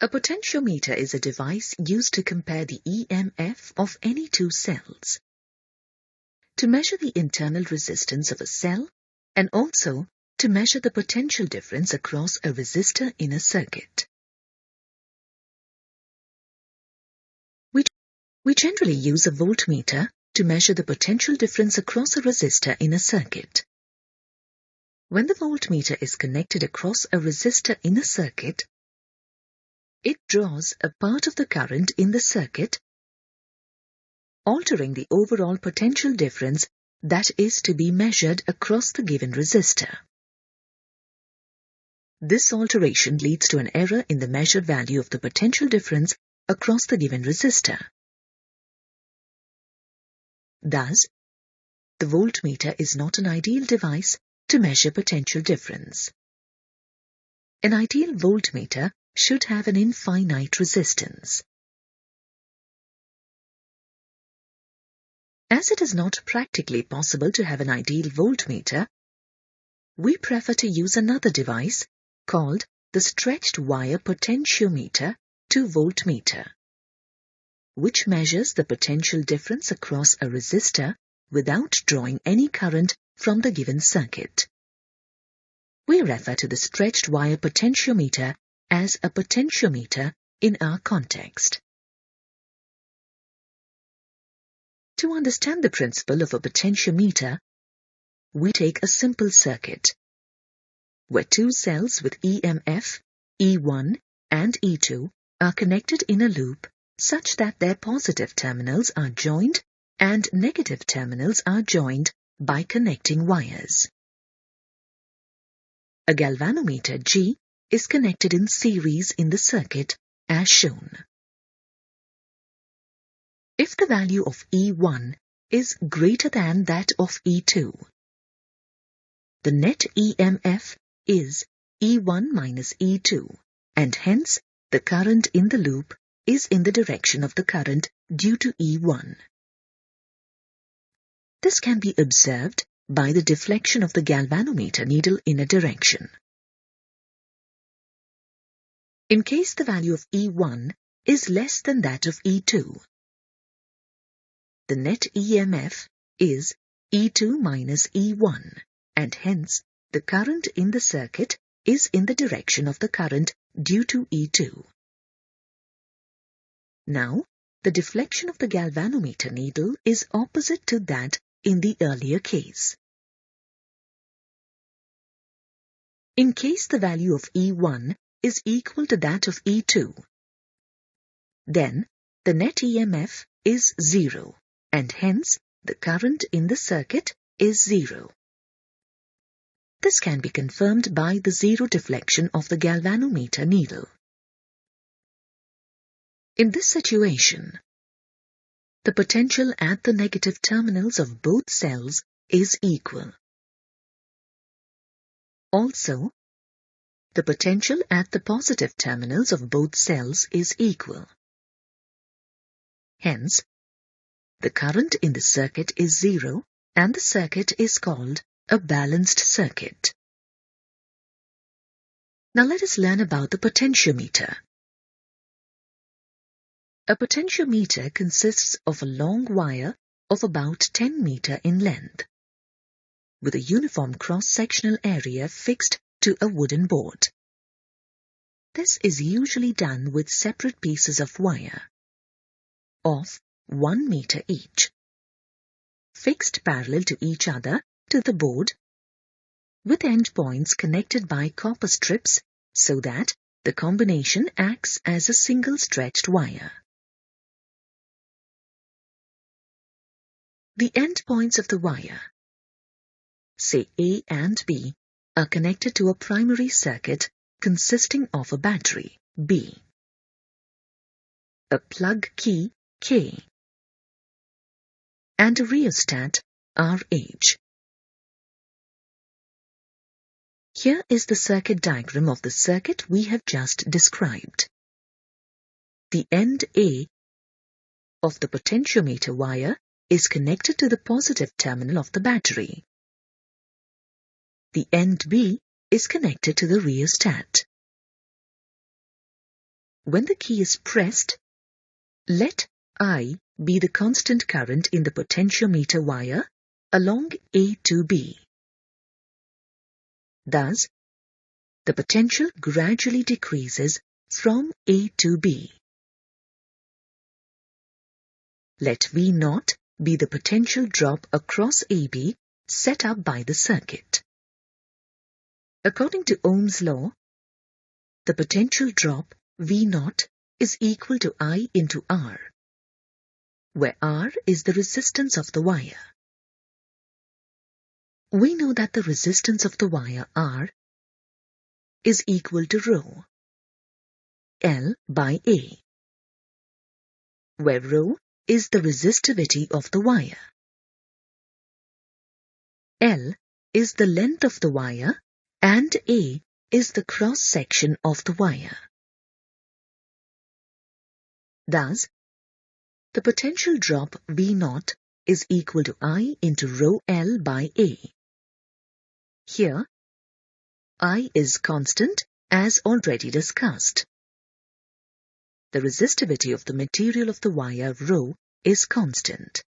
A potentiometer is a device used to compare the EMF of any two cells, to measure the internal resistance of a cell and also to measure the potential difference across a resistor in a circuit. We generally use a voltmeter to measure the potential difference across a resistor in a circuit. When the voltmeter is connected across a resistor in a circuit, it draws a part of the current in the circuit, altering the overall potential difference that is to be measured across the given resistor. This alteration leads to an error in the measured value of the potential difference across the given resistor. Thus, the voltmeter is not an ideal device to measure potential difference. An ideal voltmeter should have an infinite resistance. As it is not practically possible to have an ideal voltmeter, we prefer to use another device called the stretched wire potentiometer 2-voltmeter, which measures the potential difference across a resistor without drawing any current from the given circuit. We refer to the stretched wire potentiometer as a potentiometer in our context. To understand the principle of a potentiometer, we take a simple circuit where two cells with EMF, E1 and E2 are connected in a loop such that their positive terminals are joined and negative terminals are joined by connecting wires. A galvanometer G is connected in series in the circuit as shown. If the value of E1 is greater than that of E2, the net EMF is E1 minus E2, and hence the current in the loop is in the direction of the current due to E1. This can be observed by the deflection of the galvanometer needle in a direction. In case the value of E1 is less than that of E2, the net EMF is E2 minus E1, and hence the current in the circuit is in the direction of the current due to E2. Now, the deflection of the galvanometer needle is opposite to that in the earlier case. In case the value of E1 is equal to that of E2, then the net EMF is 0, and hence the current in the circuit is 0. This can be confirmed by the zero deflection of the galvanometer needle. In this situation, the potential at the negative terminals of both cells is equal. Also, the potential at the positive terminals of both cells is equal. Hence, the current in the circuit is 0 and the circuit is called a balanced circuit. Now let us learn about the potentiometer. A potentiometer consists of a long wire of about 10 meters in length, with a uniform cross-sectional area fixed to a wooden board. This is usually done with separate pieces of wire of 1 meter each, fixed parallel to each other to the board, with endpoints connected by copper strips so that the combination acts as a single stretched wire. The endpoints of the wire, say A and B, are connected to a primary circuit consisting of a battery, B, a plug key, K, and a rheostat, RH. Here is the circuit diagram of the circuit we have just described. The end A of the potentiometer wire is connected to the positive terminal of the battery. The end B is connected to the rheostat. When the key is pressed, let I be the constant current in the potentiometer wire along A to B. Thus, the potential gradually decreases from A to B. Let V0 be the potential drop across AB set up by the circuit. According to Ohm's law, the potential drop V0 is equal to I into R, where R is the resistance of the wire. We know that the resistance of the wire R is equal to rho L by A, where rho is the resistivity of the wire. L is the length of the wire and A is the cross-section of the wire. Thus, the potential drop V0 is equal to I into rho L by A. Here, I is constant as already discussed. The resistivity of the material of the wire rho is constant.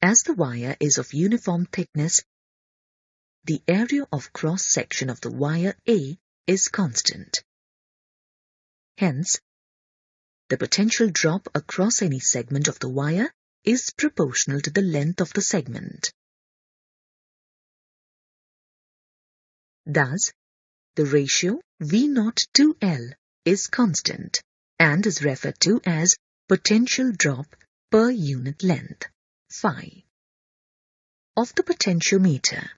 As the wire is of uniform thickness, the area of cross-section of the wire A is constant. Hence, the potential drop across any segment of the wire is proportional to the length of the segment. Thus, the ratio V0 to L is constant and is referred to as potential drop per unit length, phi, of the potentiometer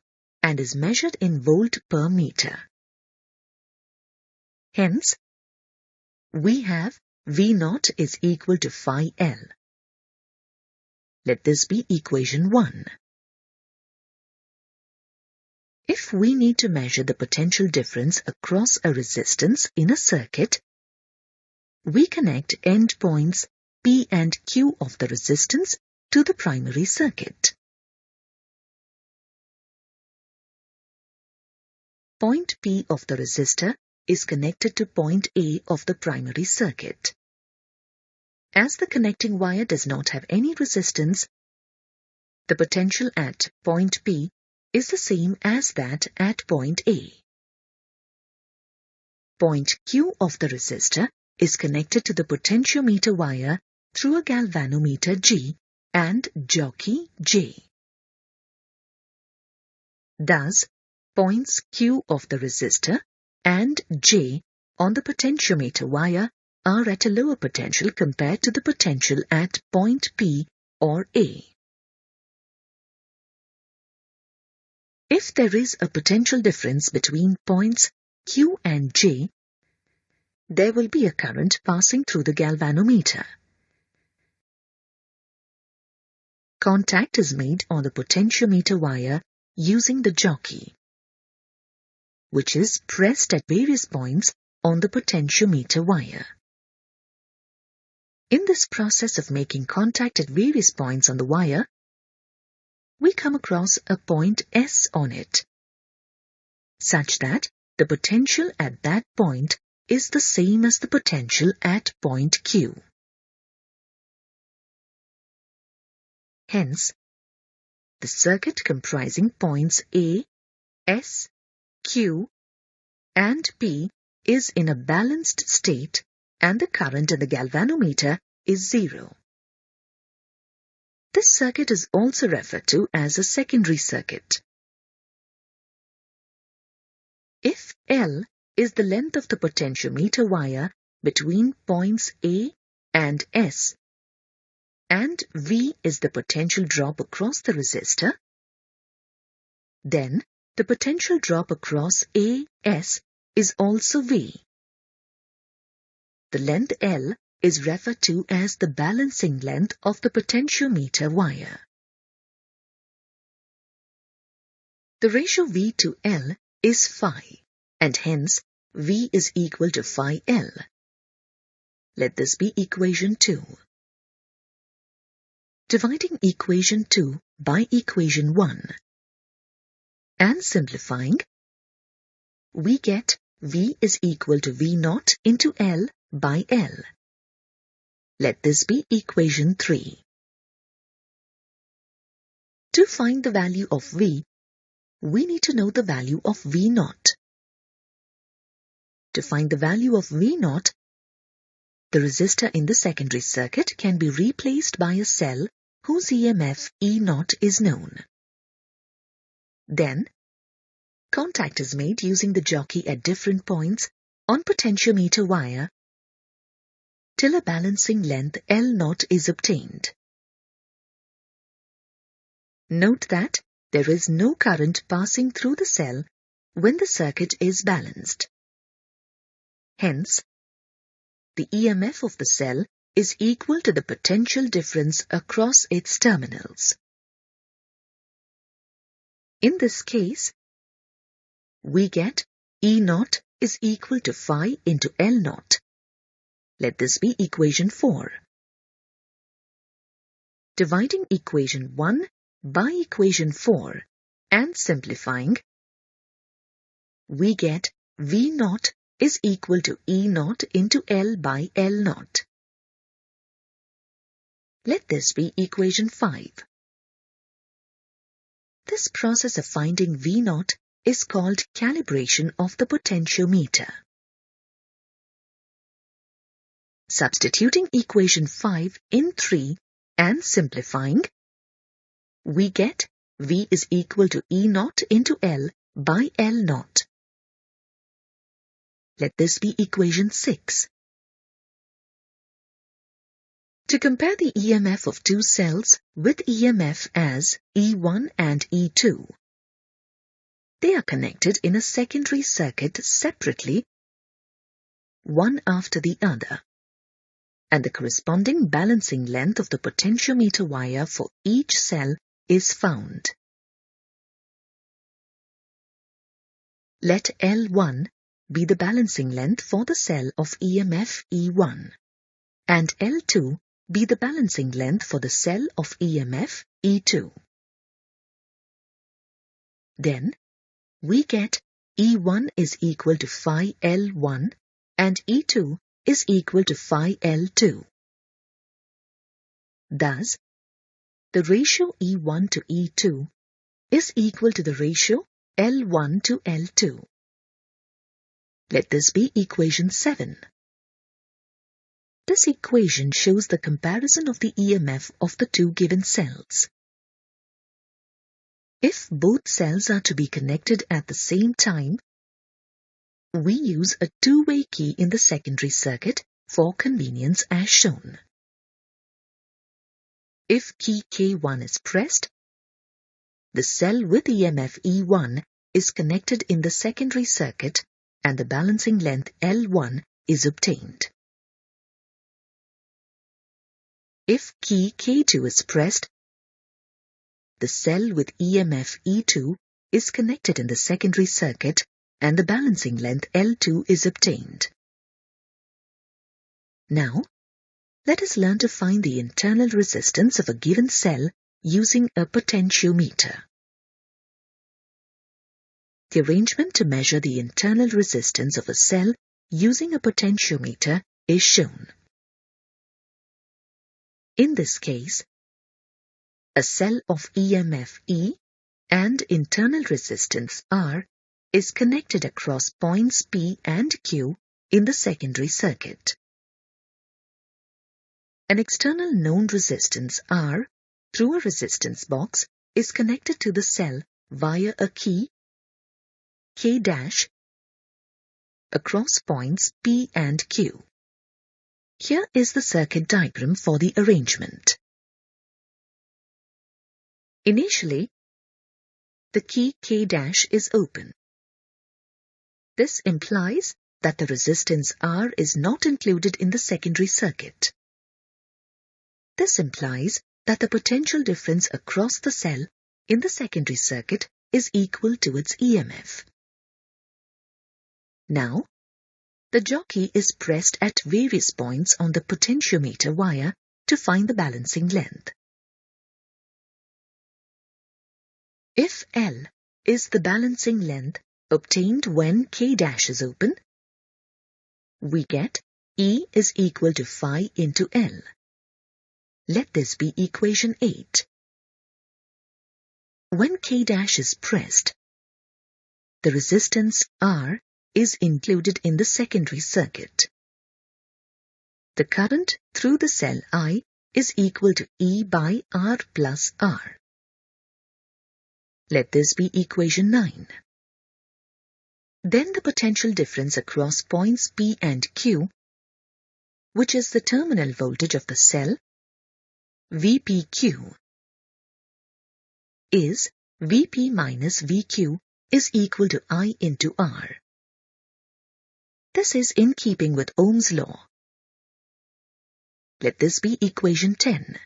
and is measured in volt per meter. Hence, we have V0 is equal to phi L. Let this be equation 1. If we need to measure the potential difference across a resistance in a circuit, we connect endpoints P and Q of the resistance to the primary circuit. Point P of the resistor is connected to point A of the primary circuit. As the connecting wire does not have any resistance, the potential at point P is the same as that at point A. Point Q of the resistor is connected to the potentiometer wire through a galvanometer G and jockey J. Thus, points Q of the resistor and J on the potentiometer wire are at a lower potential compared to the potential at point P or A. If there is a potential difference between points Q and J, there will be a current passing through the galvanometer. Contact is made on the potentiometer wire using the jockey, which is pressed at various points on the potentiometer wire. In this process of making contact at various points on the wire, we come across a point S on it, such that the potential at that point is the same as the potential at point Q. Hence, the circuit comprising points A, S, Q, and P is in a balanced state and the current in the galvanometer is 0. This circuit is also referred to as a secondary circuit. If L is the length of the potentiometer wire between points A and S, and V is the potential drop across the resistor, then the potential drop across AS is also V. The length L is referred to as the balancing length of the potentiometer wire. The ratio V to L is phi, and hence V is equal to phi L. Let this be equation 2. Dividing equation 2 by equation 1 and simplifying, we get V is equal to V naught into L by L. Let this be equation 3. To find the value of V, we need to know the value of V naught. To find the value of V naught, the resistor in the secondary circuit can be replaced by a cell whose EMF E naught is known. Then, contact is made using the jockey at different points on potentiometer wire till a balancing length L naught is obtained. Note that there is no current passing through the cell when the circuit is balanced. Hence, the EMF of the cell is equal to the potential difference across its terminals. In this case, we get E naught is equal to phi into L naught. Let this be equation 4. Dividing equation 1 by equation 4 and simplifying, we get V naught is equal to E naught into L by L naught. Let this be equation 5. This process of finding V naught is called calibration of the potentiometer. Substituting equation 5 in 3 and simplifying, we get V is equal to E naught into L by L naught. Let this be equation 6. To compare the EMF of two cells with EMF as E1 and E2, they are connected in a secondary circuit separately, one after the other, and the corresponding balancing length of the potentiometer wire for each cell is found. Let L1 be the balancing length for the cell of EMF E1, and L2 be the balancing length for the cell of EMF E2. Then, we get E1 is equal to phi L1 and E2 is equal to phi L2. Thus, the ratio E1 to E2 is equal to the ratio L1 to L2. Let this be equation 7. This equation shows the comparison of the EMF of the two given cells. If both cells are to be connected at the same time, we use a two-way key in the secondary circuit for convenience as shown. If key K1 is pressed, the cell with EMF E1 is connected in the secondary circuit and the balancing length L1 is obtained. If key K2 is pressed, the cell with EMF E2 is connected in the secondary circuit and the balancing length L2 is obtained. Now, let us learn to find the internal resistance of a given cell using a potentiometer. The arrangement to measure the internal resistance of a cell using a potentiometer is shown. In this case, a cell of EMF E and internal resistance R is connected across points P and Q in the secondary circuit. An external known resistance R through a resistance box is connected to the cell via a key K' across points P and Q. Here is the circuit diagram for the arrangement. Initially, the key K' is open. This implies that the resistance R is not included in the secondary circuit. This implies that the potential difference across the cell in the secondary circuit is equal to its EMF. Now, the jockey is pressed at various points on the potentiometer wire to find the balancing length. If L is the balancing length obtained when K dash is open, we get E is equal to phi into L. Let this be equation 8. When K dash is pressed, the resistance R is included in the secondary circuit. The current through the cell I is equal to E by R plus R. Let this be equation 9. Then the potential difference across points P and Q, which is the terminal voltage of the cell, VPQ, is Vp minus Vq is equal to I into R. This is in keeping with Ohm's law. Let this be equation 10.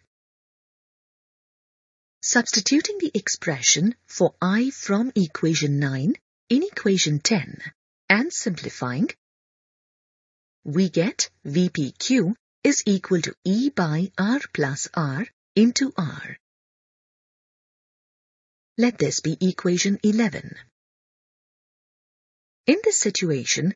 Substituting the expression for I from equation 9 in equation 10 and simplifying, we get VPQ is equal to E by R plus R into R. Let this be equation 11. In this situation,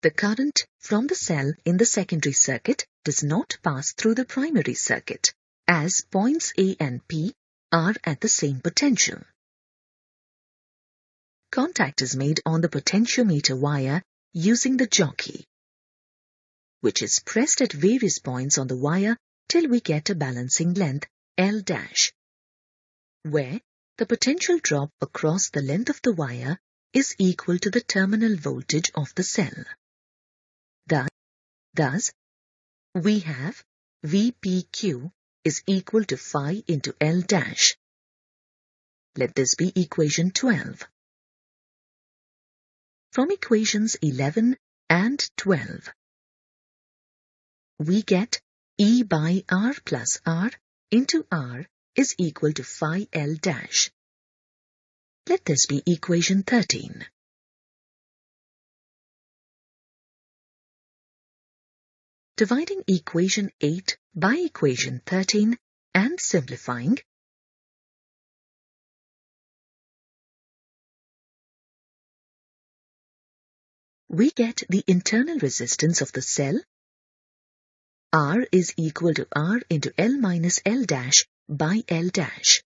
the current from the cell in the secondary circuit does not pass through the primary circuit, as points A and P are at the same potential. Contact is made on the potentiometer wire using the jockey, which is pressed at various points on the wire till we get a balancing length L dash, where the potential drop across the length of the wire is equal to the terminal voltage of the cell. Thus, we have VPQ is equal to phi into L dash. Let this be equation 12. From equations 11 and 12, we get E by R plus R into R is equal to phi L dash. Let this be equation 13. Dividing equation 8 by equation 13 and simplifying, we get the internal resistance of the cell, R is equal to R into L minus L dash by L dash.